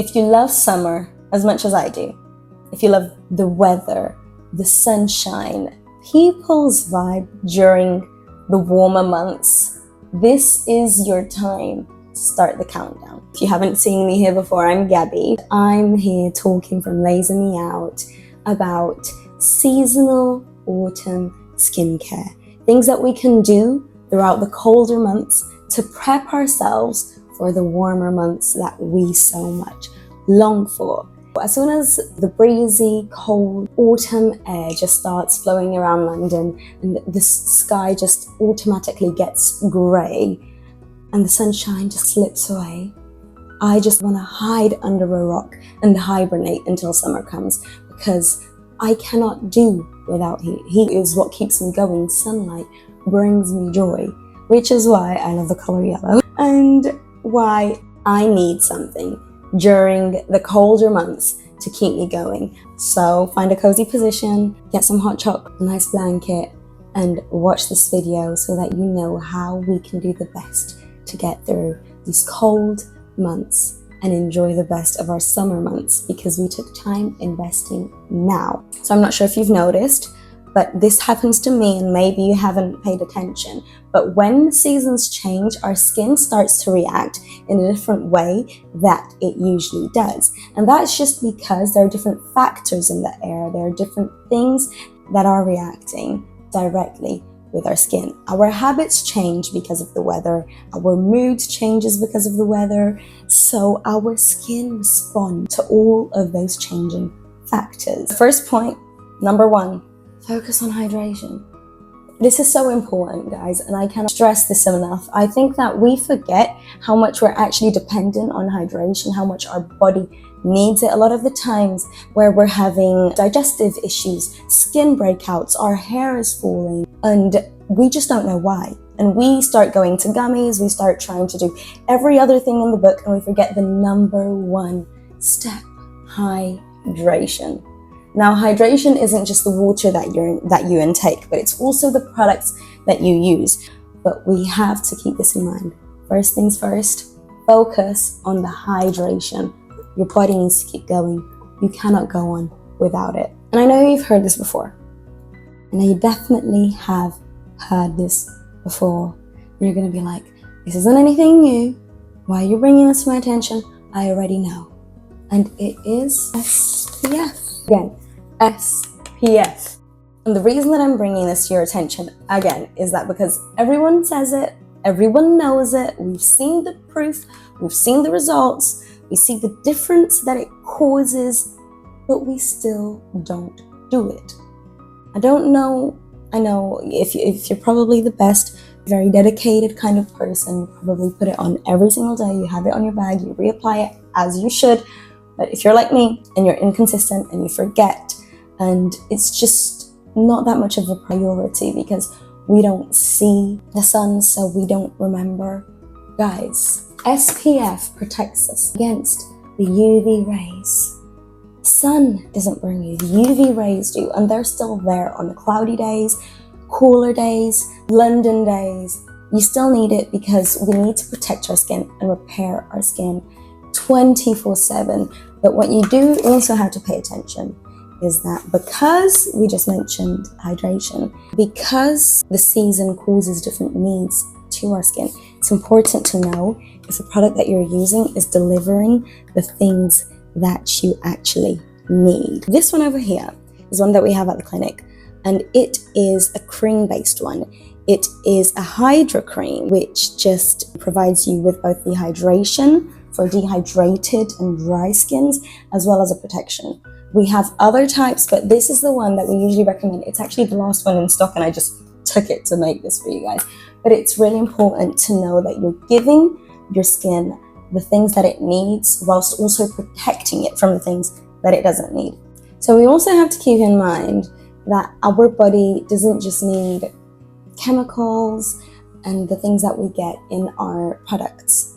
If you love summer as much as I do, if you love the weather, the sunshine, people's vibe during the warmer months, this is your time to start the countdown. If you haven't seen me here before, I'm Gabby. I'm here talking from Laser Me Out about seasonal autumn skincare. Things that we can do throughout the colder months to prep ourselves for the warmer months that we so much long for. As soon as the breezy, cold autumn air just starts flowing around London and the sky just automatically gets grey and the sunshine just slips away, I just want to hide under a rock and hibernate until summer comes, because I cannot do without heat. Heat is what keeps me going. Sunlight brings me joy, which is why I love the color yellow and why I need something during the colder months to keep me going. So find a cozy position, get some hot chocolate, a nice blanket, and watch this video so that you know how we can do the best to get through these cold months and enjoy the best of our summer months, because we took time investing now. So I'm not sure if you've noticed, but this happens to me, and maybe you haven't paid attention, but when the seasons change, our skin starts to react in a different way that it usually does. And that's just because there are different factors in the air. There are different things that are reacting directly with our skin. Our habits change because of the weather. Our mood changes because of the weather. So our skin responds to all of those changing factors. First point, number one, focus on hydration. This is so important, guys, and I cannot stress this enough. I think that we forget how much we're actually dependent on hydration, how much our body needs it. A lot of the times where we're having digestive issues, skin breakouts, our hair is falling, and we just don't know why. And we start going to gummies, we start trying to do every other thing in the book, and we forget the number one step, hydration. Now, hydration isn't just the water that you intake, but it's also the products that you use. But we have to keep this in mind. First things first, focus on the hydration. Your body needs to keep going. You cannot go on without it. And I know you've heard this before. And you definitely have heard this before. And you're going to be like, this isn't anything new. Why are you bringing this to my attention? I already know. And it is SPF. Again, SPF. And the reason that I'm bringing this to your attention again is that because everyone says it, everyone knows it, we've seen the proof, we've seen the results, we see the difference that it causes, but we still don't do it. I know if you're probably the best, very dedicated kind of person, you probably put it on every single day, you have it on your bag, you reapply it as you should. But if you're like me and you're inconsistent and you forget, and it's just not that much of a priority because we don't see the sun, so we don't remember. Guys, SPF protects us against the UV rays. The sun doesn't burn you, the UV rays do, and they're still there on the cloudy days, cooler days, London days. You still need it because we need to protect our skin and repair our skin 24/7. But what you do also have to pay attention is that because we just mentioned hydration, because the season causes different needs to our skin, it's important to know if the product that you're using is delivering the things that you actually need. This one over here is one that we have at the clinic, and it is a cream-based one. It is a Hydra cream, which just provides you with both the hydration for dehydrated and dry skins, as well as a protection. We have other types, but this is the one that we usually recommend. It's actually the last one in stock, and I just took it to make this for you guys. But it's really important to know that you're giving your skin the things that it needs, whilst also protecting it from the things that it doesn't need. So we also have to keep in mind that our body doesn't just need chemicals and the things that we get in our products.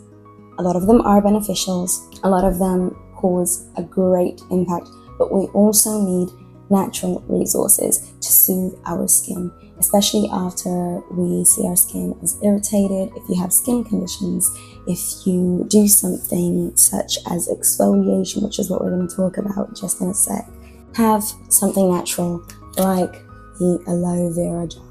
A lot of them are beneficials, a lot of them cause a great impact, but we also need natural resources to soothe our skin, especially after we see our skin as irritated, if you have skin conditions, if you do something such as exfoliation, which is what we're going to talk about just in a sec, have something natural like the aloe vera gel.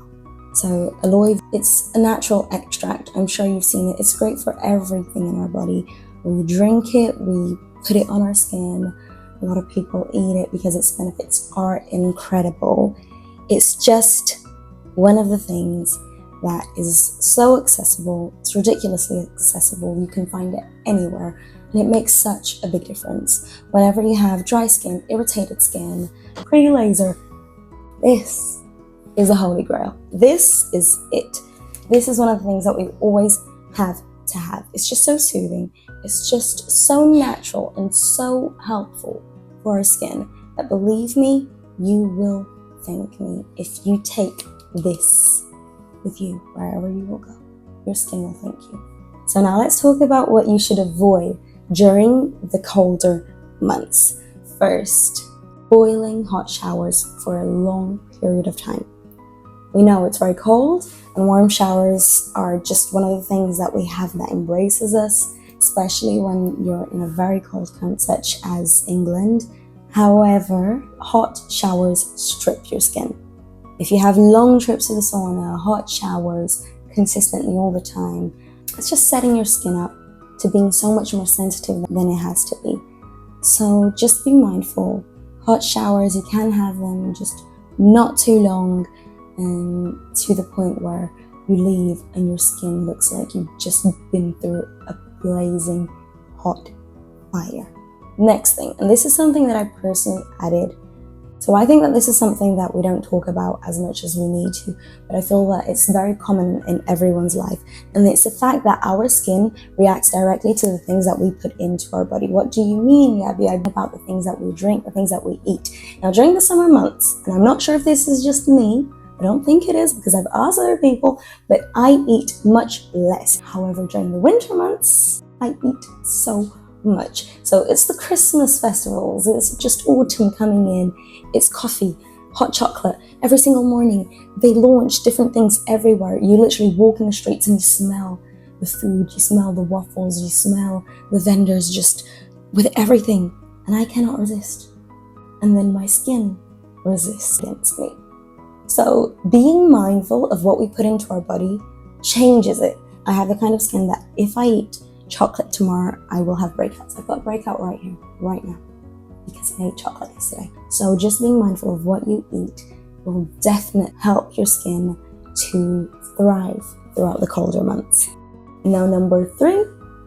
So aloe, it's a natural extract. I'm sure you've seen it. It's great for everything in our body. We drink it, we put it on our skin. A lot of people eat it because its benefits are incredible. It's just one of the things that is so accessible. It's ridiculously accessible. You can find it anywhere, and it makes such a big difference. Whenever you have dry skin, irritated skin, pre-laser, this is a holy grail. This is it. This is one of the things that we always have to have. It's just so soothing. It's just so natural and so helpful for our skin that, believe me, you will thank me if you take this with you wherever you will go. Your skin will thank you. So now let's talk about what you should avoid during the colder months. First, boiling hot showers for a long period of time. We know it's very cold, and warm showers are just one of the things that we have that embraces us, especially when you're in a very cold country such as England. However, hot showers strip your skin. If you have long trips to the sauna, hot showers consistently all the time, it's just setting your skin up to being so much more sensitive than it has to be. So just be mindful. Hot showers, you can have them, just not too long, and to the point where you leave and your skin looks like you've just been through a blazing hot fire. Next thing, and this is something that I personally added. So I think that this is something that we don't talk about as much as we need to, but I feel that it's very common in everyone's life. And it's the fact that our skin reacts directly to the things that we put into our body. What do you mean, Gabby? About the things that we drink, the things that we eat. Now, during the summer months, and I'm not sure if this is just me, I don't think it is because I've asked other people, but I eat much less. However, during the winter months, I eat so much. So it's the Christmas festivals, it's just autumn coming in, it's coffee, hot chocolate. Every single morning, they launch different things everywhere. You literally walk in the streets and you smell the food, you smell the waffles, you smell the vendors just with everything. And I cannot resist. And then my skin resists against me. So being mindful of what we put into our body changes it. I have the kind of skin that if I eat chocolate tomorrow, I will have breakouts. I've got a breakout right here, right now, because I ate chocolate yesterday. So just being mindful of what you eat will definitely help your skin to thrive throughout the colder months. Now, number 3,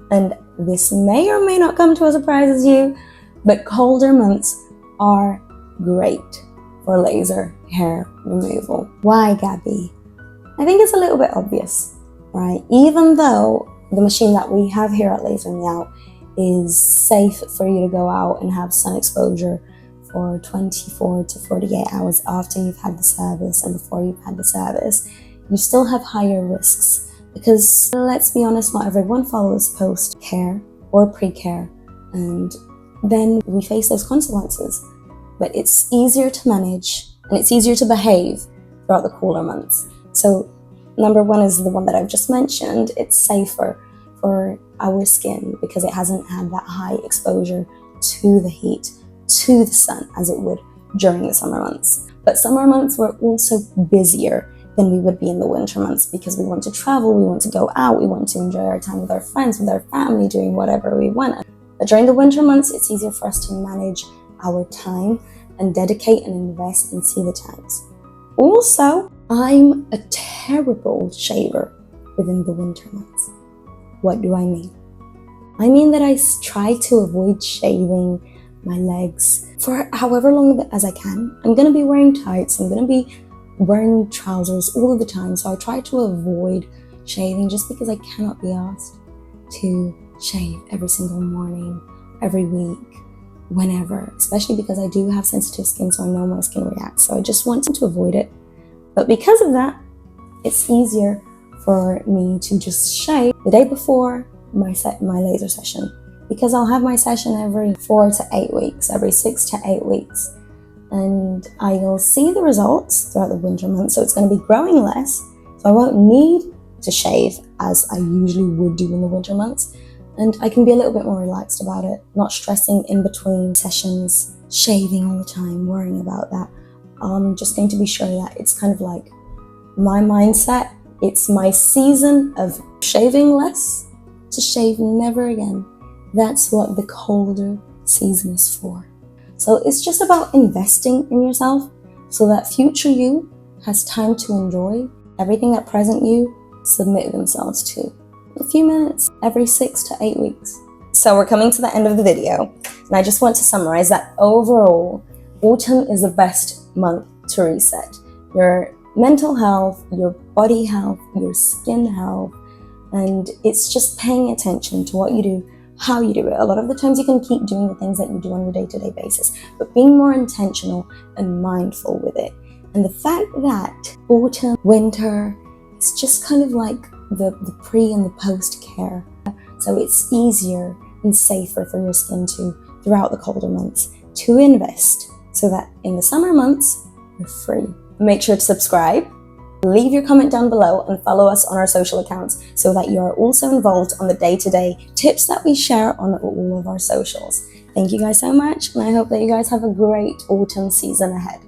and this may or may not come to a surprise as you, but colder months are great for laser hair removal. Why, Gabby? I think it's a little bit obvious, right? Even though the machine that we have here at Laser Me Out is safe for you to go out and have sun exposure for 24 to 48 hours after you've had the service and before you've had the service, you still have higher risks because, let's be honest, not everyone follows post-care or pre-care, and then we face those consequences. But it's easier to manage and it's easier to behave throughout the cooler months. So number 1 is the one that I've just mentioned. It's safer for our skin because it hasn't had that high exposure to the heat, to the sun, as it would during the summer months. But summer months were also busier than we would be in the winter months because we want to travel, we want to go out, we want to enjoy our time with our friends, with our family, doing whatever we want. But during the winter months, it's easier for us to manage our time and dedicate and invest and see the times. Also, I'm a terrible shaver within the winter months. What do I mean? I mean that I try to avoid shaving my legs for however long as I can. I'm going to be wearing tights, I'm going to be wearing trousers all of the time, so I try to avoid shaving just because I cannot be asked to shave every single morning, every week, whenever, especially because I do have sensitive skin, so I know my skin reacts, so I just want to avoid it. But because of that, it's easier for me to just shave the day before my laser session, because I'll have my session every 4 to 8 weeks, every 6 to 8 weeks, and I'll see the results throughout the winter months. So it's going to be growing less, so I won't need to shave as I usually would do in the winter months. And I can be a little bit more relaxed about it, not stressing in between sessions, shaving all the time, worrying about that. I'm just going to be sure that it's kind of like my mindset. It's my season of shaving less to shave never again. That's what the colder season is for. So it's just about investing in yourself so that future you has time to enjoy everything that present you submit themselves to. A few minutes every 6 to 8 weeks. So we're coming to the end of the video, and I just want to summarize that overall, autumn is the best month to reset your mental health, your body health, your skin health, and it's just paying attention to what you do, how you do it. A lot of the times you can keep doing the things that you do on a day-to-day basis, but being more intentional and mindful with it. And the fact that autumn, winter, is just kind of like the pre and the post care. So it's easier and safer for your skin throughout the colder months to invest so that in the summer months, you're free. Make sure to subscribe, leave your comment down below, and follow us on our social accounts so that you are also involved on the day-to-day tips that we share on all of our socials. Thank you guys so much, and I hope that you guys have a great autumn season ahead.